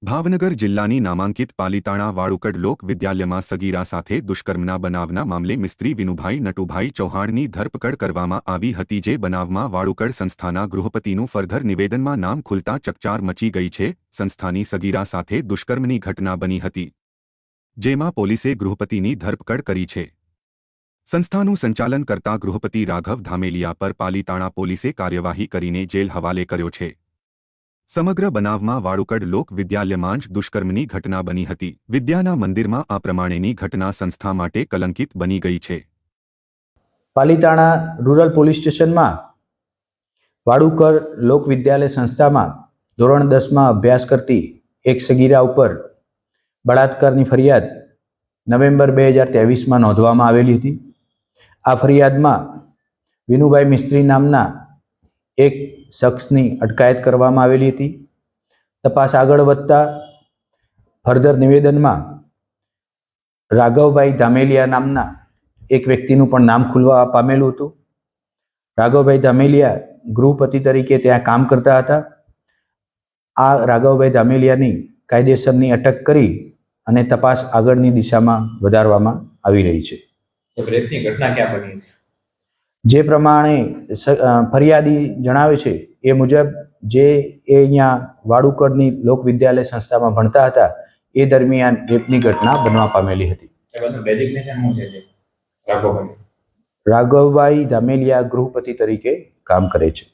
ભાવનગર જિલ્લાની નામાંકિત પાલીતાણા વાળુકડ લોક વિદ્યાલયમાં સગીરા સાથે દુષ્કર્મના બનાવના મામલે મિસ્ત્રી વિનુભાઈ નટુભાઈ ચૌહાણની ધરપકડ કરવામાં આવી હતી। જે બનાવમાં વાળુકડ સંસ્થાના ગૃહપતિનું ફર્ધર નિવેદનમાં નામ ખુલતા ચકચાર મચી ગઈ છે। સંસ્થાની સગીરા સાથે દુષ્કર્મની ઘટના બની હતી, જેમાં પોલીસે ગૃહપતિની ધરપકડ કરી છે। સંસ્થાનું સંચાલન કરતા ગૃહપતિ રાઘવ ધામેલિયા પર પાલીતાણા પોલીસે કાર્યવાહી કરીને જેલ હવાલે કર્યો છે। સમગ્ર બનાવમાં વાળુકડ લોક વિદ્યાલયમાં જ દુષ્કર્મની ઘટના બની હતી। વિદ્યાના મંદિરમાં આ પ્રમાણેની ઘટના સંસ્થા માટે કલંકિત બની ગઈ છે। પાલીતાણા રૂરલ પોલીસ સ્ટેશનમાં વાળુકડ લોક વિદ્યાલય સંસ્થામાં ધોરણ 10માં અભ્યાસ કરતી એક સગીરા ઉપર બળાત્કારની ફરિયાદ નવેમ્બર 2023માં નોંધવામાં આવેલી હતી। આ ફરિયાદમાં વિનુભાઈ મિસ્ત્રી નામના એક શખ્સની અટકાયત કરવામાં આવેલી હતી। તપાસ આગળ વધતા ફર્ધર નિવેદનમાં રાઘવભાઈ ધામેલિયા નામના એક વ્યક્તિનું પણ નામ ખુલવા પામેલું હતું। રાઘવભાઈ ધામેલિયા ગૃહપતિ તરીકે ત્યાં કામ કરતા હતા। આ રાઘવભાઈ ધામેલિયાની કાયદેસરની અટક કરી અને તપાસ આગળની દિશામાં વધારવામાં આવી રહી છે। રેપની ઘટના ક્યાં બની? જે પ્રમાણે ફરિયાદી જણાવે છે એ મુજબ જે અહીંયા વાળુકડની લોક વિદ્યાલય સંસ્થામાં ભણતા હતા એ દરમિયાન રેપની ઘટના બનવા પામેલી હતી। રાઘવભાઈ ધામેલિયા ગૃહપતિ તરીકે કામ કરે છે।